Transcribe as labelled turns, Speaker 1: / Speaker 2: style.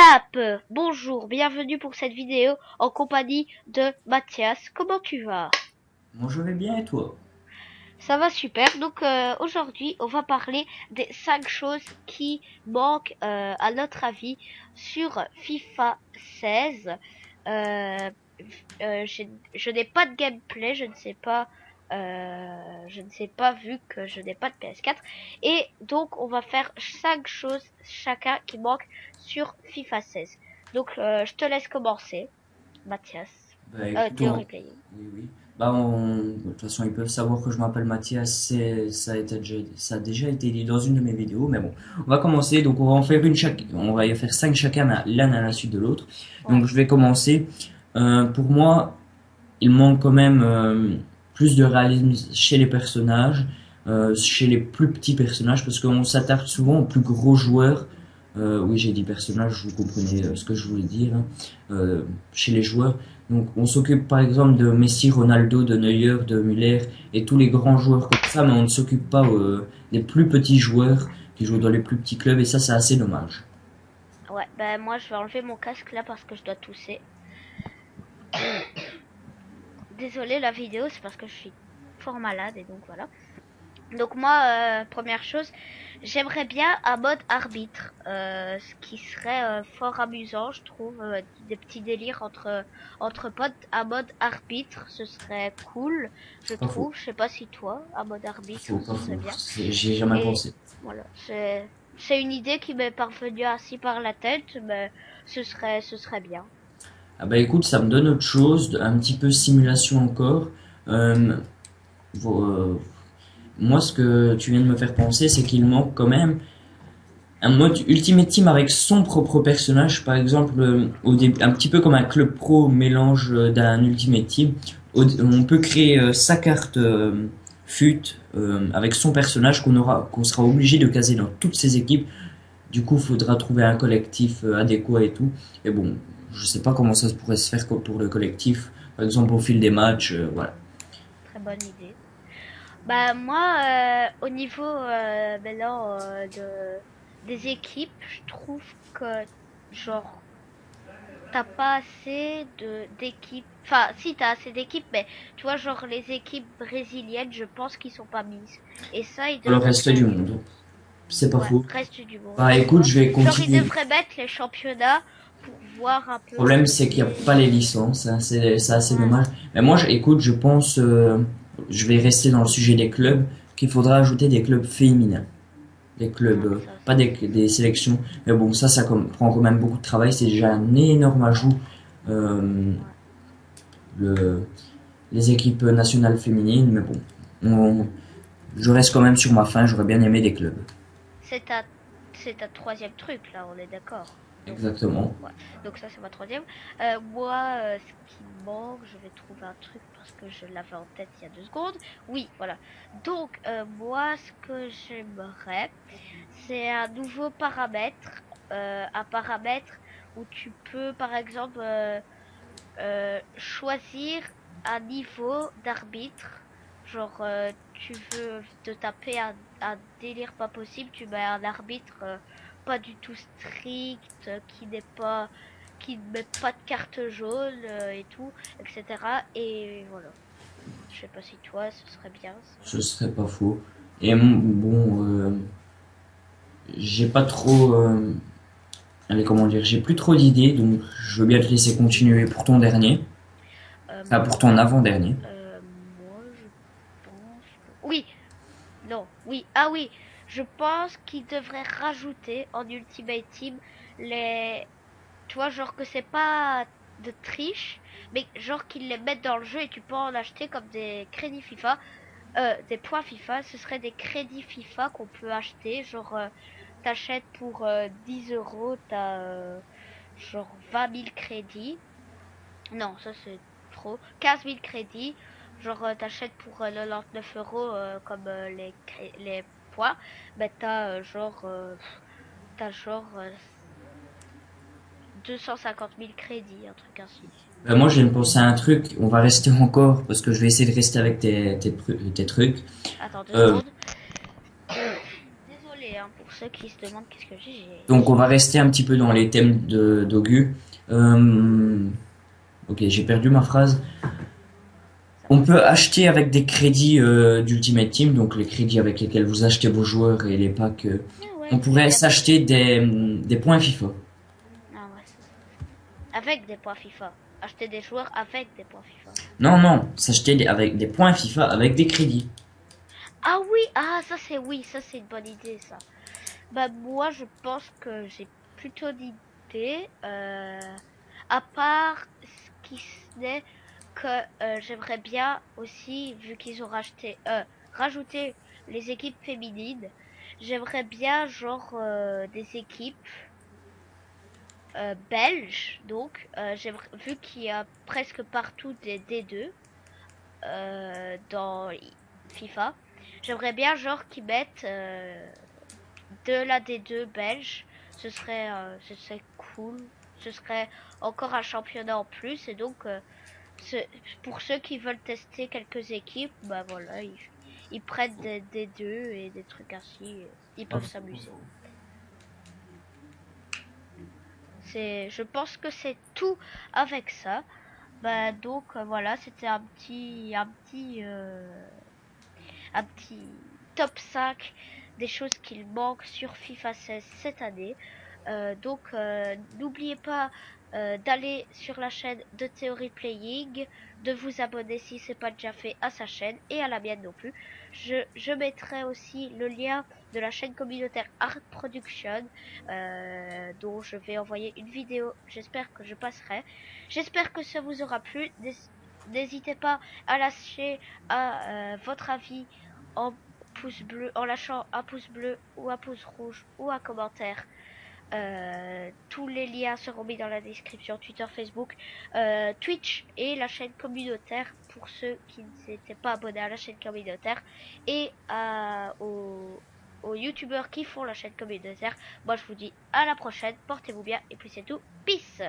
Speaker 1: Zap, bonjour, bienvenue pour cette vidéo en compagnie de Mathias. Comment tu vas?
Speaker 2: Moi je vais bien et toi?
Speaker 1: Ça va super. Donc aujourd'hui, on va parler des 5 choses qui manquent à notre avis sur FIFA 16. Euh, je n'ai pas de gameplay, je ne sais pas vu que je n'ai pas de PS4. Et donc on va faire 5 choses chacun qui manquent sur FIFA 16. Donc je te laisse commencer, Mathias.
Speaker 2: Bah écoute,
Speaker 1: Théorie Playing.
Speaker 2: oui oui. De toute façon ils peuvent savoir que je m'appelle Mathias, ça a déjà été dit dans une de mes vidéos, mais bon. On va commencer, donc on va en faire on va y faire 5 chacun, l'un à la suite de l'autre.
Speaker 1: Ouais.
Speaker 2: Donc je vais commencer. Pour moi, il manque quand même plus de réalisme chez les personnages, chez les plus petits personnages, parce qu'on s'attarde souvent aux plus gros joueurs. Oui, j'ai dit personnages, vous comprenez ce que je voulais dire, hein, chez les joueurs. Donc, on s'occupe par exemple de Messi, Ronaldo, de Neuer, de Müller et tous les grands joueurs comme ça, mais on ne s'occupe pas des plus petits joueurs qui jouent dans les plus petits clubs, et ça, c'est assez dommage.
Speaker 1: Ouais, ben moi je vais enlever mon casque là parce que je dois tousser. Désolée la vidéo, c'est parce que je suis fort malade et donc voilà. Donc moi, première chose, j'aimerais bien un mode arbitre, ce qui serait fort amusant, je trouve, des petits délires entre potes. Un mode arbitre, ce serait cool, je
Speaker 2: Pas faux,
Speaker 1: trouve. Je sais pas si toi, un mode arbitre,
Speaker 2: pas
Speaker 1: ce serait
Speaker 2: faux.
Speaker 1: bien.
Speaker 2: J'y ai jamais
Speaker 1: Et
Speaker 2: pensé.
Speaker 1: voilà, c'est une idée qui m'est parvenue ainsi par la tête, mais ce serait bien.
Speaker 2: Ah bah écoute, ça me donne autre chose, un petit peu simulation encore. Euh, vo- euh, Moi, ce que tu viens de me faire penser, c'est qu'il manque quand même un mode Ultimate Team avec son propre personnage, par exemple, au début, un petit peu comme un club pro mélange d'un Ultimate Team. On peut créer sa carte FUT avec son personnage qu'on sera obligé de caser dans toutes ses équipes. Du coup, il faudra trouver un collectif adéquat et tout. Et bon, je sais pas comment ça pourrait se faire pour le collectif. Par exemple, au fil des matchs, voilà.
Speaker 1: Très bonne idée. Bah moi, au niveau maintenant des équipes, je trouve que genre t'as pas assez de d'équipes. Enfin, si t'as assez d'équipes, mais tu vois genre les équipes brésiliennes, je pense qu'ils sont pas mises. Et ça, ils
Speaker 2: Pour le
Speaker 1: devraient
Speaker 2: reste du
Speaker 1: faire.
Speaker 2: monde, c'est pas
Speaker 1: Ouais,
Speaker 2: faux.
Speaker 1: reste du monde,
Speaker 2: Bah
Speaker 1: tu
Speaker 2: écoute,
Speaker 1: vois.
Speaker 2: je vais
Speaker 1: Genre ils
Speaker 2: continuer.
Speaker 1: devraient mettre les championnats pour voir un
Speaker 2: Le
Speaker 1: peu
Speaker 2: problème,
Speaker 1: qui
Speaker 2: c'est qu'il n'y a
Speaker 1: c'est.
Speaker 2: pas les licences, hein, c'est assez
Speaker 1: Ouais,
Speaker 2: dommage. Mais moi, écoute, je pense, je vais rester dans le sujet des clubs, qu'il faudra ajouter des clubs féminins. Des clubs,
Speaker 1: ouais, ça
Speaker 2: pas
Speaker 1: c'est.
Speaker 2: des sélections. Mais bon, prend quand même beaucoup de travail, c'est déjà un énorme ajout. Euh,
Speaker 1: Ouais.
Speaker 2: le, les équipes nationales féminines, mais bon, je reste quand même sur ma faim, j'aurais bien aimé des clubs.
Speaker 1: C'est ta, c'est ta troisième truc, là, on est d'accord. Donc,
Speaker 2: Exactement.
Speaker 1: ouais. Donc ça, c'est ma troisième. Moi, ce qui manque, je vais trouver un truc parce que je l'avais en tête il y a 2 secondes. Oui, voilà. Donc, moi, ce que j'aimerais, c'est un nouveau paramètre. Un paramètre où tu peux, par exemple, choisir un niveau d'arbitre. Genre, tu veux te taper un délire pas possible, tu mets un arbitre pas du tout strict, qui ne met pas de carte jaune et tout, etc. Et voilà. Je sais pas si toi, ce serait bien ça.
Speaker 2: Ce serait pas faux. Et bon, j'ai pas trop, allez, comment dire, j'ai plus trop d'idées, donc je veux bien te laisser continuer pour ton dernier. Enfin, pour ton avant-dernier.
Speaker 1: Moi, je pense que... Oui, non, oui, ah oui, je pense qu'il devrait rajouter en Ultimate Team les, tu vois, genre que c'est pas de triche, mais genre qu'ils les mettent dans le jeu et tu peux en acheter comme des crédits FIFA, des points FIFA. Ce serait des crédits FIFA qu'on peut acheter. Genre, t'achètes pour 10 euros, t'as genre 20 000 crédits. Non, ça c'est trop. 15 000 crédits. Genre, t'achètes pour 99 euros comme les points. Bah, t'as genre 250 000 crédits, un truc ainsi.
Speaker 2: Moi, je viens de penser à un truc, on va rester encore, parce que je vais essayer de rester avec tes trucs.
Speaker 1: Attends deux
Speaker 2: Euh,
Speaker 1: secondes. Désolée, hein, pour ceux qui se demandent qu'est-ce que j'ai.
Speaker 2: Donc on va rester un petit peu dans les thèmes de d'Ogu. Ok, j'ai perdu ma phrase. On peut acheter avec des crédits d'Ultimate Team, donc les crédits avec lesquels vous achetez vos joueurs et les packs.
Speaker 1: Ah ouais,
Speaker 2: On pourrait s'acheter des points FIFA.
Speaker 1: ah ouais, avec des points FIFA. Acheter des joueurs avec des points FIFA.
Speaker 2: Non, non, s'acheter avec des points FIFA avec des crédits.
Speaker 1: Ah oui, ah ça c'est oui, ça c'est une bonne idée ça. Bah moi je pense que j'ai plutôt d'idées. À part ce qui n'est que j'aimerais bien aussi, vu qu'ils ont rajouté les équipes féminines, j'aimerais bien genre des équipes belges. Donc vu qu'il y a presque partout des D2 dans FIFA, j'aimerais bien genre qu'ils mettent de la D2 belge. Ce serait cool. Ce serait encore un championnat en plus. Et donc, pour ceux qui veulent tester quelques équipes, bah voilà, ils prennent des D2 et des trucs ainsi. Ils peuvent s'amuser. Je pense que c'est tout avec ça. Bah donc voilà, c'était un petit top 5 des choses qu'il manque sur FIFA 16 cette année. Donc n'oubliez pas d'aller sur la chaîne de Theory Playing, de vous abonner si c'est pas déjà fait à sa chaîne et à la mienne non plus. Je mettrai aussi le lien de la chaîne communautaire Art Production dont je vais envoyer une vidéo. J'espère que je passerai. J'espère que ça vous aura plu. N'hésitez pas à lâcher votre avis en pouce bleu, en lâchant un pouce bleu ou un pouce rouge ou un commentaire. Tous les liens seront mis dans la description, Twitter, Facebook, Twitch et la chaîne communautaire pour ceux qui ne s'étaient pas abonnés à la chaîne communautaire et aux youtubeurs qui font la chaîne communautaire. Moi je vous dis à la prochaine, portez-vous bien et puis c'est tout, peace.